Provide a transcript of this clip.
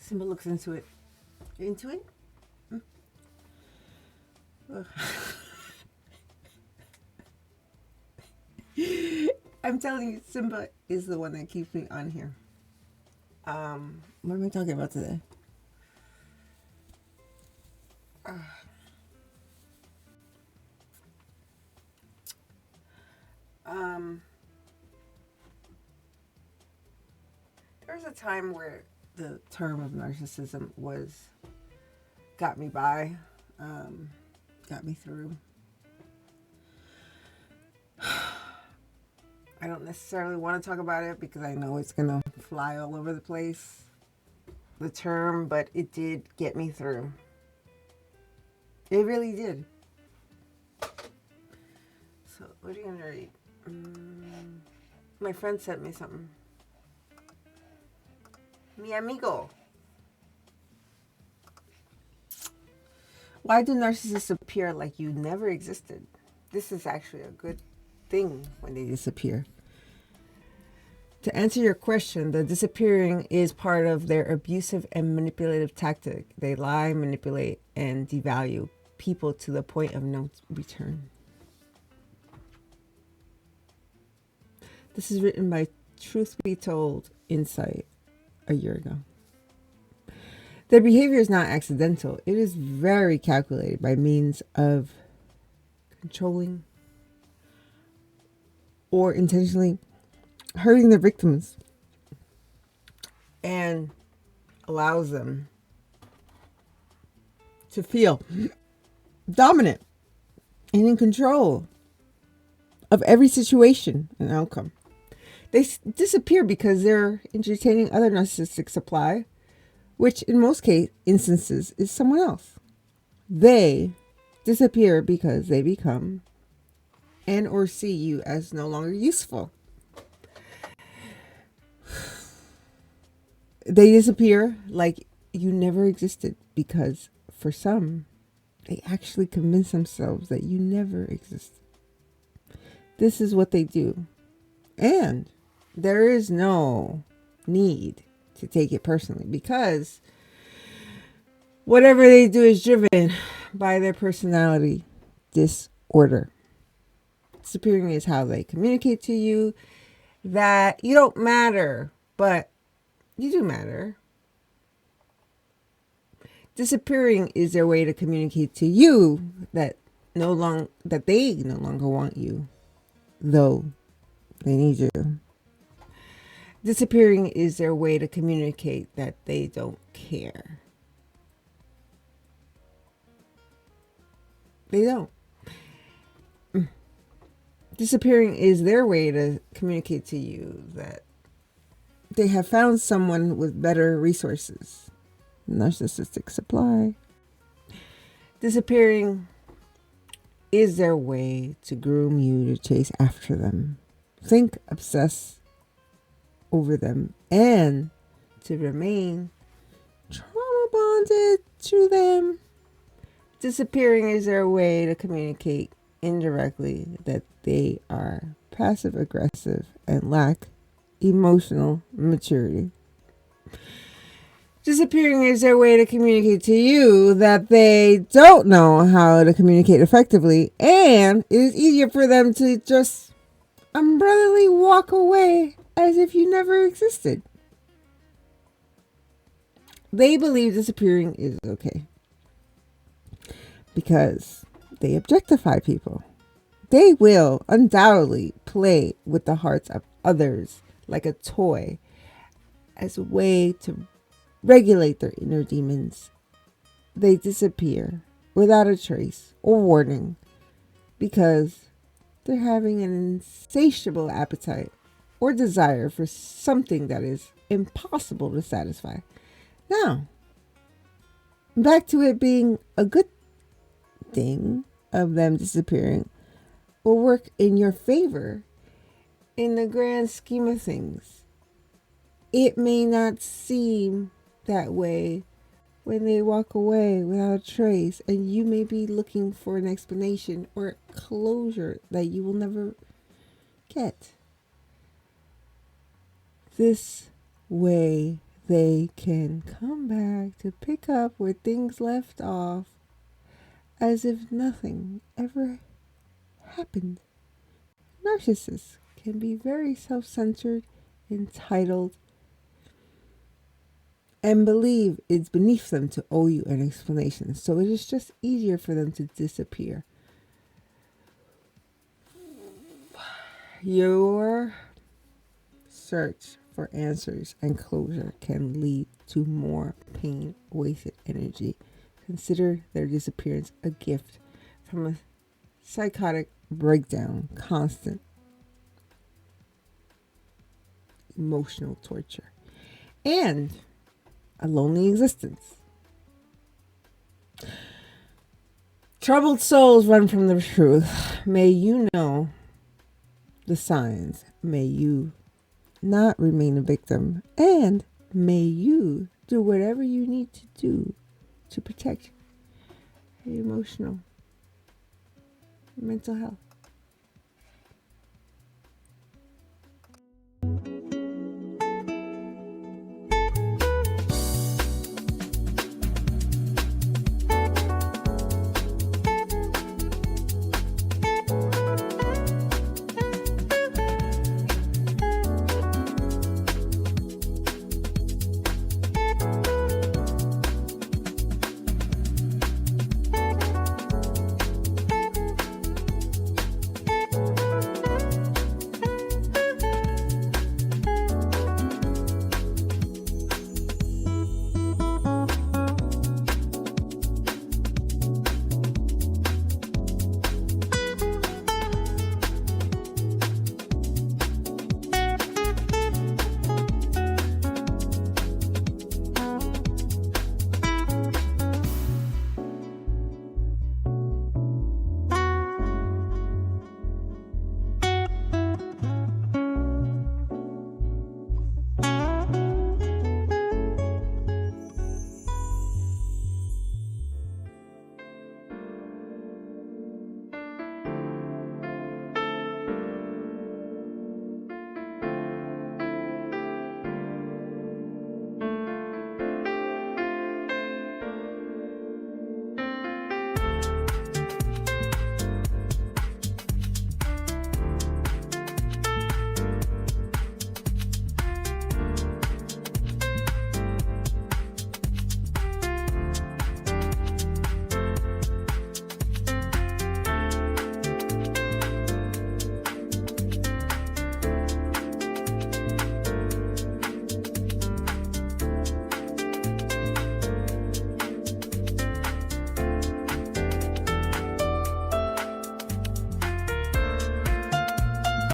Simba looks into it. Into it? I'm telling you, Simba is the one that keeps me on here. What am I talking about today? Um, there was a time where the term of narcissism got me by, got me through. I don't necessarily want to talk about it because I know it's going to fly all over the place, the term, but it did get me through. It really did. So, what are you going to read? My friend sent me something. Mi amigo. Why do narcissists appear like you never existed? This is actually a good thing when they disappear. To answer your question, the disappearing is part of their abusive and manipulative tactic. They lie, manipulate, and devalue people to the point of no return. This is written by Truth Be Told Insight a year ago. Their behavior is not accidental. It is very calculated by means of controlling or intentionally hurting their victims and allows them to feel dominant and in control of every situation and outcome. They disappear because they're entertaining other narcissistic supply, which in most instances is someone else. They disappear because they become and or see you as no longer useful. They disappear like you never existed because for some, they actually convince themselves that you never existed. This is what they do. And there is no need to take it personally because whatever they do is driven by their personality disorder. Disappearing is how they communicate to you that you don't matter, but you do matter. Disappearing is their way to communicate to you that they no longer want you, though they need you. Disappearing is their way to communicate that they don't care. They don't. Disappearing is their way to communicate to you that they have found someone with better resources. Narcissistic supply. Disappearing is their way to groom you to chase after them. Think, obsess over them, and to remain trauma bonded to them. Disappearing is their way to communicate indirectly that they are passive aggressive and lack emotional maturity. Disappearing is their way to communicate to you that they don't know how to communicate effectively, and it is easier for them to just umbrellally walk away as if you never existed. They believe disappearing is okay because they objectify people. They will undoubtedly play with the hearts of others like a toy as a way to regulate their inner demons. They disappear without a trace or warning because they're having an insatiable appetite or desire for something that is impossible to satisfy. Now, back to it being a good thing of them disappearing will work in your favor in the grand scheme of things. It may not seem that way when they walk away without a trace, and you may be looking for an explanation or closure that you will never get. This way they can come back to pick up where things left off as if nothing ever happened. Narcissists can be very self centered, entitled, and believe it's beneath them to owe you an explanation, so it is just easier for them to disappear. Your search for answers and closure can lead to more pain, wasted energy. Consider their disappearance a gift from a psychotic breakdown, constant emotional torture, and a lonely existence. Troubled souls run from the truth. May you know the signs. May you not remain a victim. And may you do whatever you need to do to protect your emotional, mental health.